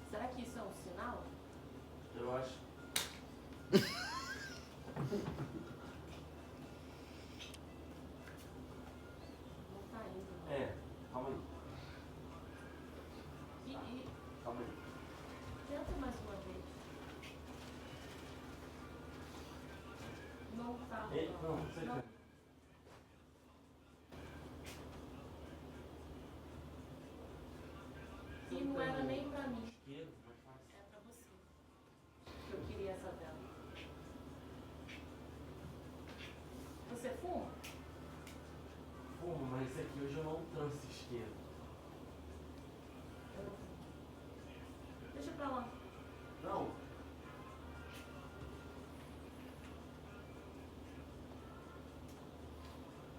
Será que isso é um sinal? Eu acho. Não tá indo, não. É, calma aí. E Calma aí. tenta mais uma vez. Não tá rolando. Não, você Não. quer. E não era nem pra mim, Isqueiro, mais fácil. é pra você. Que eu queria essa vela. Você fuma? Fumo, mas esse aqui hoje eu não trouxe isqueiro. Eu não fumo. Deixa pra lá. Não.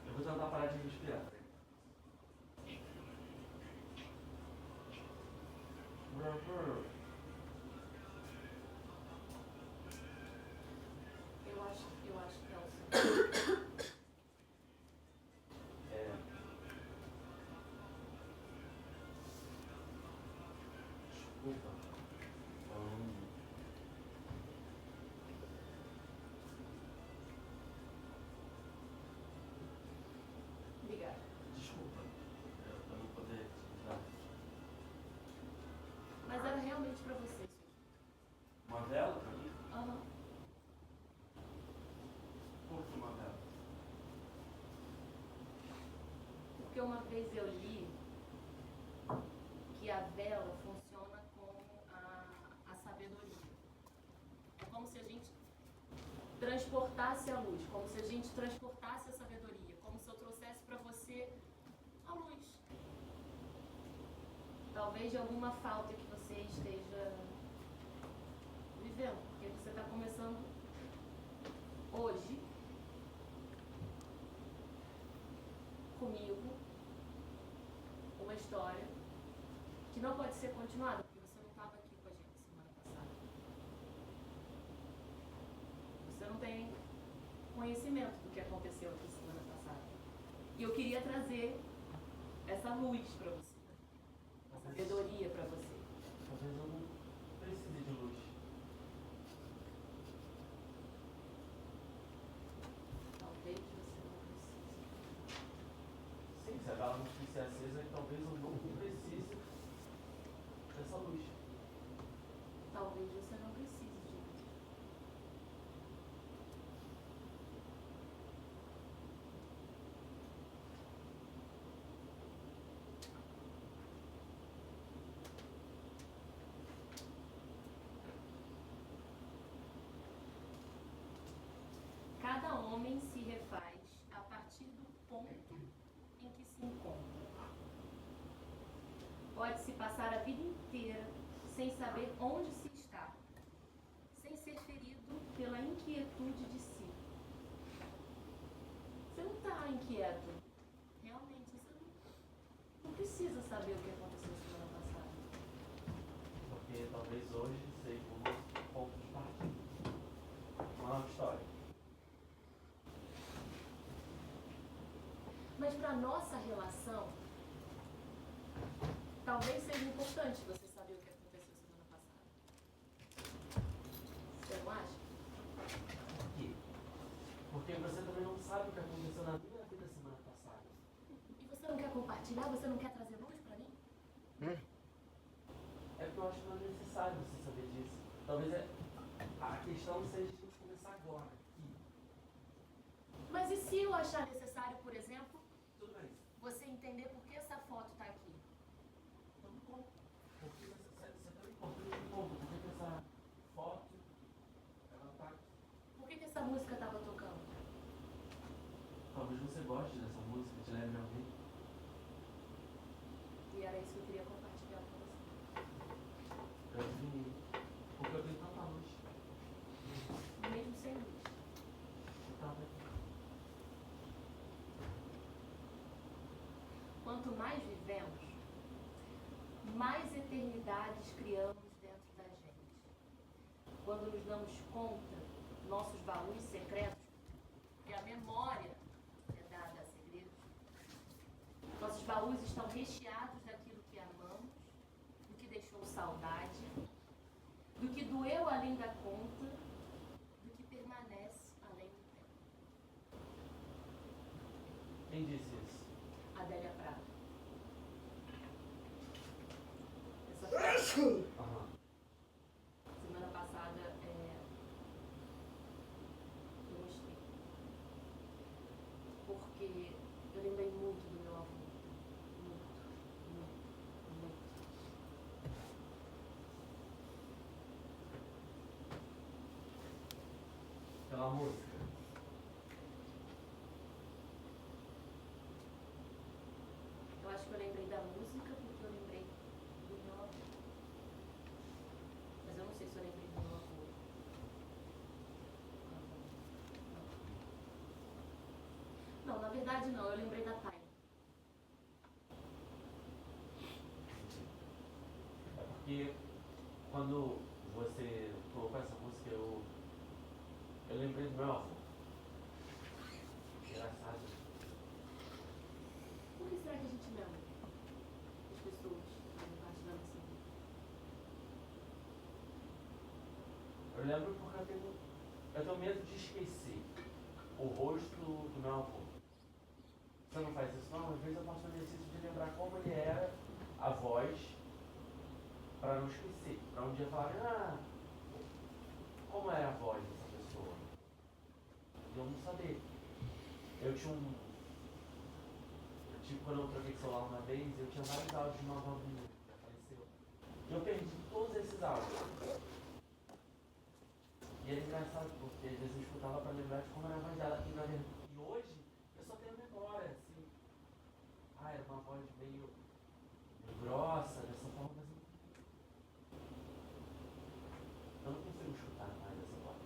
Eu vou tentar parar de respirar. Eu acho que é o seu. É. Desculpa. Obrigada. Desculpa. Pra não poder te ajudar. Mas era realmente pra você, Suzy. Uma vela pra mim? Aham. Por que uma vela? Porque uma vez eu li que a vela funciona como a sabedoria. É como se a gente transportasse a luz, como se a gente transportasse a sabedoria, como se eu trouxesse para você a luz. Talvez de alguma falta que você esteja vivendo, porque você está começando hoje comigo uma história que não pode ser continuada, porque você não estava aqui com a gente semana passada. Você não tem conhecimento do que aconteceu aqui semana passada. E eu queria trazer essa luz para você, essa sabedoria para você. Talvez eu não precise de luz. Talvez você não precise. Sim, se a vela não fosse acesa, talvez eu não precise dessa luz. Talvez você não precise de luz. Cada homem se refaz a partir do ponto em que se encontra. Pode-se passar a vida inteira sem saber onde se está, sem ser ferido pela inquietude de si. Você não está inquieto. Realmente, você não precisa saber o que aconteceu semana passada. Porque talvez hoje seja um ponto de partida. Uma nova história. Mas para a nossa relação, talvez seja importante você saber o que aconteceu semana passada. Você não acha? Por quê? Porque você também não sabe o que aconteceu na minha vida semana passada. E você não quer compartilhar? Você não quer trazer luz para mim? É porque eu acho que não é necessário você saber disso. Talvez a questão seja a gente começar agora, aqui. Mas e se eu achar necessário, por exemplo, Tudo bem. você entender por que essa foto está aqui? Então me conta. Porque você também conta, me conta. Por que essa foto, ela tá aqui? Por que essa música estava tocando? Talvez você goste dessa música, te leve a alguém. E era isso que eu queria compartilhar com você. Eu adivinhei. Porque eu tenho tanta luz. Mesmo sem luz. Eu tava aqui. Quanto mais vivemos, mais eternidades criamos dentro da gente. Quando nos damos conta, nossos baús secretos, que a memória é dada a segredos, nossos baús estão recheados daquilo que deixou saudade, do que doeu além da conta, do que permanece além do tempo. Quem disse isso? Adélia Prado. Essa frase, Aham. semana passada, eu mostrei. Porque eu lembrei muito do meu avô. Muito. Pela música. Eu acho que eu lembrei da música porque eu lembrei do meu avô. Mas eu não sei se eu lembrei do meu avô. Não, na verdade não, eu lembrei da Thay. É porque quando você colocou essa música, eu lembrei do meu avô. Engraçado. Por que será que a gente lembra as pessoas que fazem parte da nossa vida? Eu lembro porque eu tenho medo de esquecer o rosto do meu avô. Você não faz isso não? Às vezes eu faço o exercício de lembrar como ele era, a voz, para não esquecer. Para um dia falar, como era a voz dessa pessoa? E eu não saber. Eu tinha quando eu troquei de celular uma vez, eu tinha vários áudios de uma avó minha, que já faleceu. E eu perdi todos esses áudios. E era engraçado, porque às vezes eu escutava para lembrar de como era a voz dela. E hoje, eu só tenho memória, assim. Era uma voz meio grossa, dessa forma, mas eu não consigo escutar mais essa voz.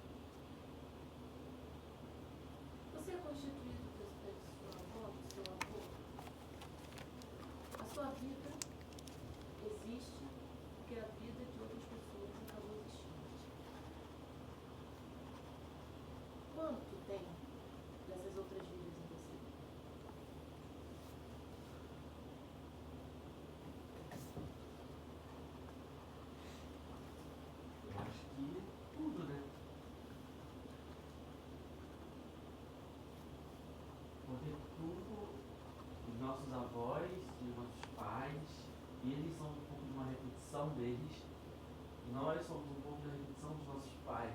Você é constituído pela sua avó, do seu avô? A sua vida existe porque a vida de outras pessoas acabou existindo. Quanto tem dessas outras vidas em você? Eu acho que tudo, né? Porque tudo, os nossos avós e os nossos pais, eles são um pouco de uma repetição deles, e nós somos um pouco da repetição dos nossos pais.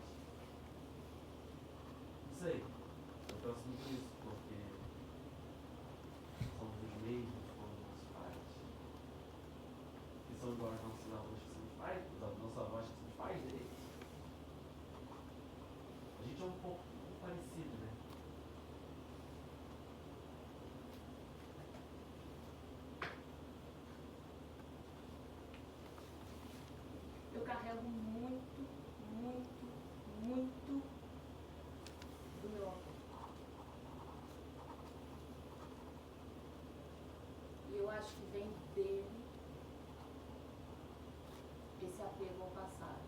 Não sei, eu penso muito nisso, porque somos os mesmos como os nossos pais. Que são iguais aos nossos avós que são os pais, os nossos avós que são os pais deles. A gente é um pouco parecido, né? Eu carrego muito do meu avô. E eu acho que vem dele esse apego ao passado.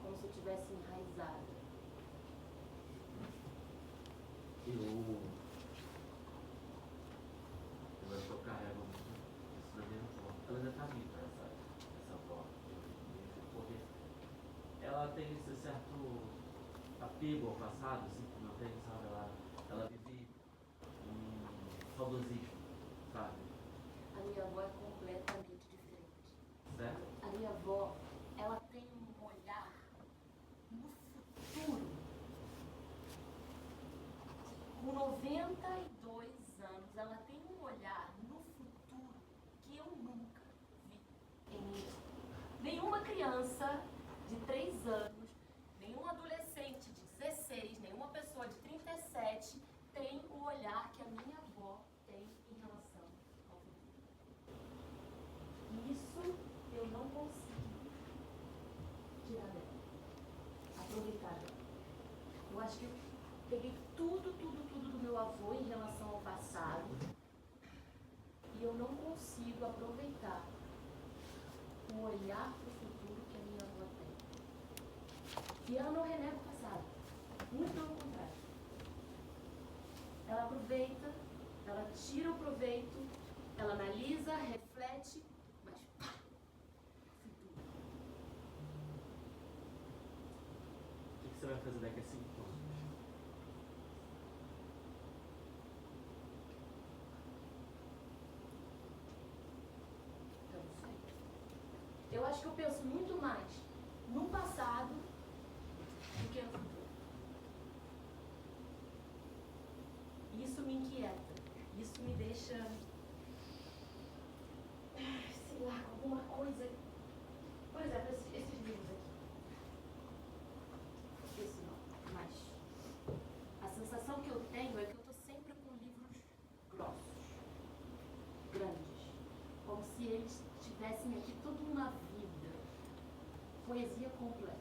Como se eu tivesse enraizada. Eu acho que eu carrego muito isso na minha avó. Ela ainda tá viva, essa avó. Porque ela tem esse certo apego ao passado, assim como eu tenho, sabe? Ela vive um saudosismo, sabe? A minha avó é completamente diferente. Certo? A minha avó, ela tem um olhar no futuro. Com 92 anos, ela tem um olhar no futuro que eu nunca vi em ninguém. Nenhuma criança de 3 anos, nenhum adolescente de 16, nenhuma pessoa de 37 tem o olhar que a minha avó tem em relação ao futuro. E isso eu não consigo tirar dela, aproveitar dela. Eu acho que eu peguei tudo do meu avô em relação ao passado e eu não consigo aproveitar o olhar para o futuro que a minha avó tem. E ela não renega o passado, muito pelo contrário. Ela aproveita, ela tira o proveito, Ela analisa, reflete, mas pá! Futuro. O que você vai fazer daqui a 5 anos? Eu não sei. Eu acho que eu penso muito mais no passado do que no futuro. Isso me inquieta. Isso me deixa, sei lá, alguma coisa. Por exemplo, esses livros aqui. Esse não, mas a sensação que eu tenho é que eu estou sempre com livros grossos, grandes, como se eles tivessem aqui toda uma vida, poesia completa.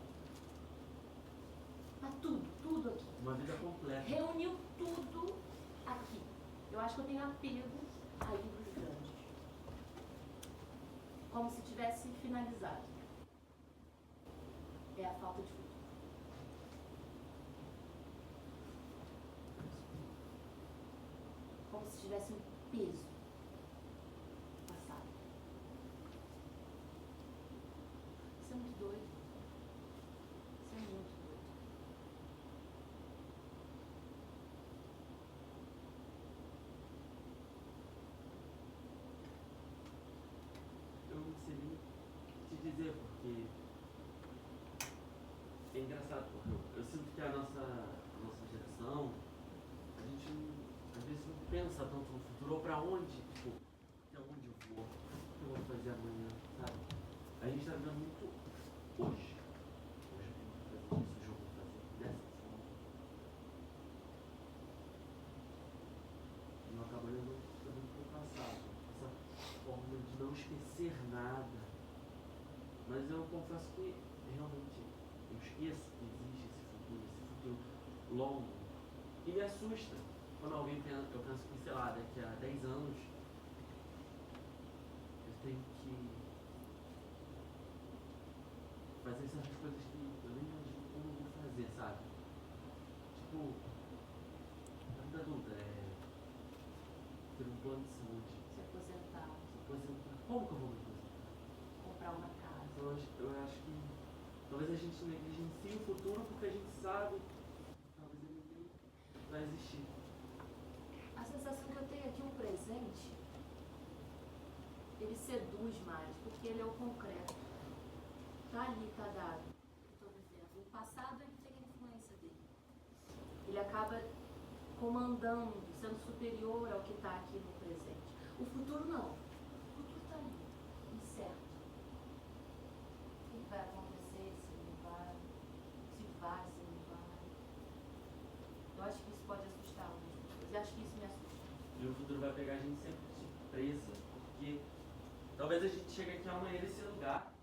Mas tudo aqui. Uma vida completa. Reuniu tudo aqui. Eu acho que eu tenho apego a livros grandes. Como se tivesse finalizado. É a falta de futuro. Como se tivesse um peso passado. Isso é muito doido. Isso é muito doido. Eu não sei nem te dizer, porque é engraçado, porque eu sinto que a nossa geração, a gente às vezes não pensa tanto no futuro, ou pra onde, tipo, até onde eu vou, o que eu vou fazer amanhã, sabe? A gente tá vivendo muito hoje. Hoje eu tenho que fazer isso, hoje eu vou fazer dessa forma. E eu acabo olhando também pro passado, essa forma de não esquecer nada. Mas eu confesso que realmente eu esqueço que existe esse futuro longo. E me assusta quando alguém pensa, eu penso que, sei lá, daqui a 10 anos eu tenho que fazer certas coisas que eu nem imagino como eu vou fazer, sabe? Tipo, a vida adulta é ter um plano de saúde. Se aposentar, Se aposentar. Como que eu vou me aposentar? comprar uma casa. Eu acho que talvez a gente negligencie o futuro porque a gente sabe que talvez ele nem vai existir. A sensação que eu tenho aqui, o presente, ele seduz mais, porque ele é o concreto. Tá ali, tá dado. Eu tô vivendo. O passado, ele tem a influência dele. Ele acaba comandando, sendo superior ao que está aqui no presente. O futuro não. O futuro está ali, incerto. O que vai acontecer, se não vai, se vai, se não vai. Eu acho que isso pode assustar algumas pessoas. Eu acho que isso me assusta. E o futuro vai pegar a gente sempre de surpresa, porque talvez a gente chegue aqui amanhã nesse lugar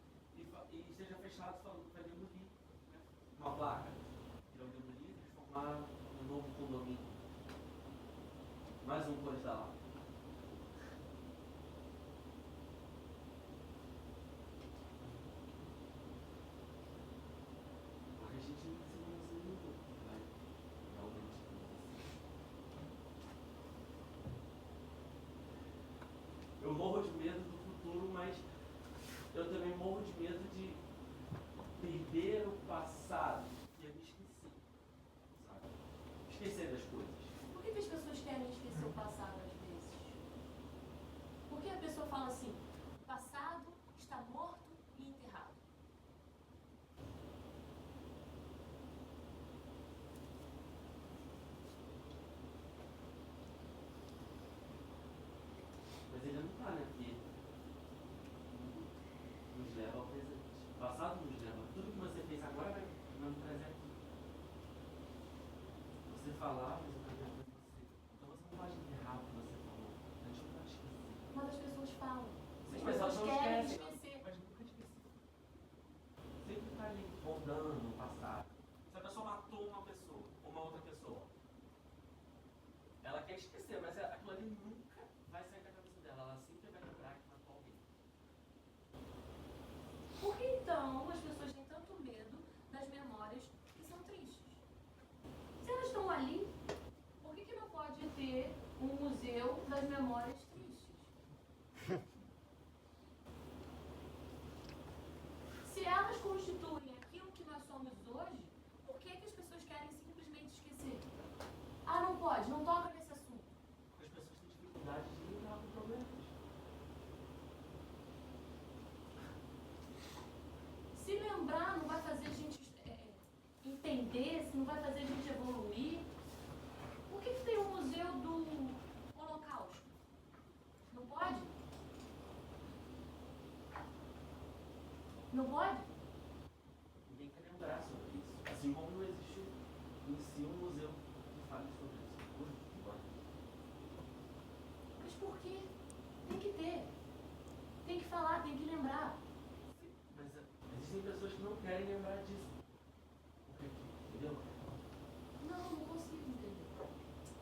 e esteja fechado falando que vai demolir, né? Uma placa. Irão demolir e transformar um novo condomínio. Mais um pode estar lá. Porque a gente não se nem vai realmente acontecer. Eu morro de medo do futuro, mas eu também morro de medo de perder o passado e eu me esquecer, sabe? Esquecer das coisas. Por que as pessoas querem esquecer o passado às vezes? Por que a pessoa fala assim, o passado está morto e enterrado? Mas ele não está, né? Porque nos leva ao presente. O passado nos leva. Tudo que você fez agora vai nos trazer aqui. Você falar, mas eu quero ver você. Então você não pode enterrar o que você falou. A gente não pode esquecer. Mas as pessoas falam. As Mas elas pessoas não querem esquecem. esquecer. Mas nunca esquecer. Sempre está ali, rondando no passado. Se a pessoa matou uma pessoa, uma outra pessoa, ela quer esquecer, mas aquilo ali nunca vai sair da cabeça dela. Ela sempre vai lembrar que matou alguém. Por que então as pessoas têm tanto medo das memórias que são tristes? Se elas estão ali, por que não pode ter um museu das memórias tristes? se não vai fazer a gente evoluir. Por que tem um museu do Holocausto? Não pode? Não pode? Ninguém quer lembrar sobre isso. Assim como não existe em si um museu que fale sobre isso. Mas por quê? Tem que ter. Tem que falar, tem que lembrar. Sim, mas existem pessoas que não querem lembrar disso. Entendeu? Não consigo entender.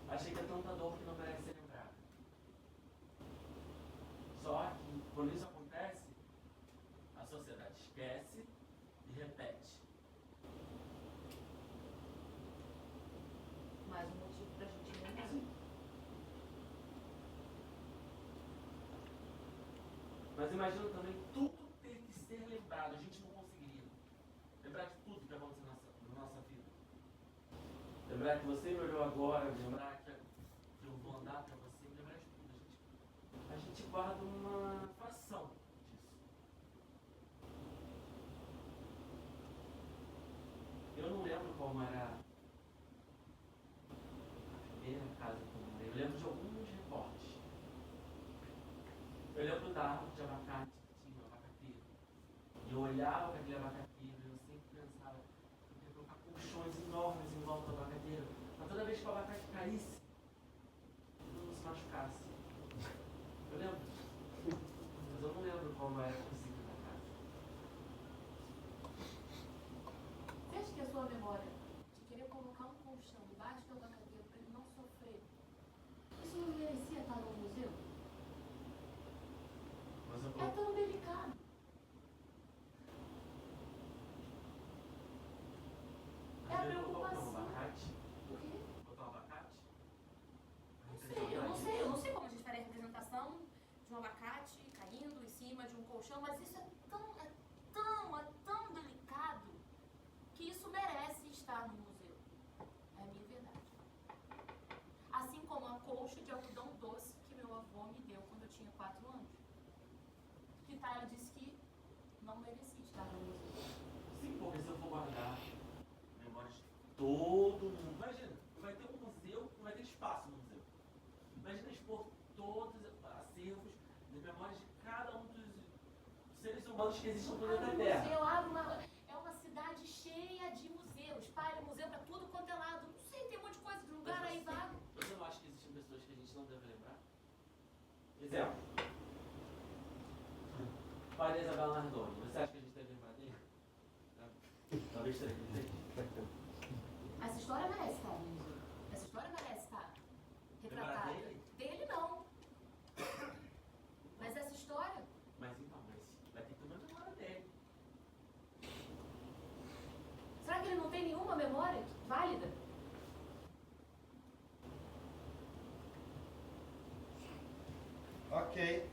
Achei que é tanta dor que não merece ser lembrada. Só que quando isso acontece, a sociedade esquece e repete. Mais um motivo pra gente lembrar. Mas imagina também tudo ter que ser lembrado. A gente não conseguiria lembrar de tudo que aconteceu na nossa vida. Lembrar que você me olhou agora, lembrar que eu vou andar para você, lembrar de tudo. A gente guarda uma fração disso. Eu não lembro como era a primeira casa que eu morei. Eu lembro de alguns recortes. Eu lembro da árvore de abacate que tinha, um abacateiro. E eu olhava para aquele abacateiro e eu sempre pensava, eu queria colocar colchões enormes em volta do abacateiro. Mas toda vez que o abacate caísse, eu não se machucasse. Eu lembro. Mas eu não lembro como era a cozinha da casa. Você acha que a sua memória de querer colocar um colchão debaixo do abacateiro para ele não sofrer, isso não merecia estar no museu? Mas eu É tão delicado. É a preocupação. abacate? O quê? Botar um abacate? Eu não sei como a gente faria a representação de um abacate caindo em cima de um colchão, mas isso é tão delicado que isso merece estar no museu. É a minha verdade. Assim como a colcha de algodão doce que meu avô me deu quando eu tinha 4 anos. Que Tyler disse que não merecia estar no museu. Sim, porque se eu for guardar memórias de todo mundo. Imagina, vai ter um museu, não vai ter espaço no museu. Imagina expor todos os acervos de memórias de cada um dos seres humanos que existem no planeta Terra. É uma cidade cheia de museus. Espalha museu pra tudo quanto é lado. Não sei, tem um monte de coisa de lugar aí vago. Você não acha que existem pessoas que a gente não deve lembrar? Exemplo. Maria Isabel Nardoni. Você acha que a gente deve lembrar dele? Talvez tenha. Essa história merece estar no museu. Essa história merece estar retratada. Lembrar dele? Dele não. Mas essa história... Mas então, vai ter que ter uma memória dele. Será que ele não tem nenhuma memória válida? Ok.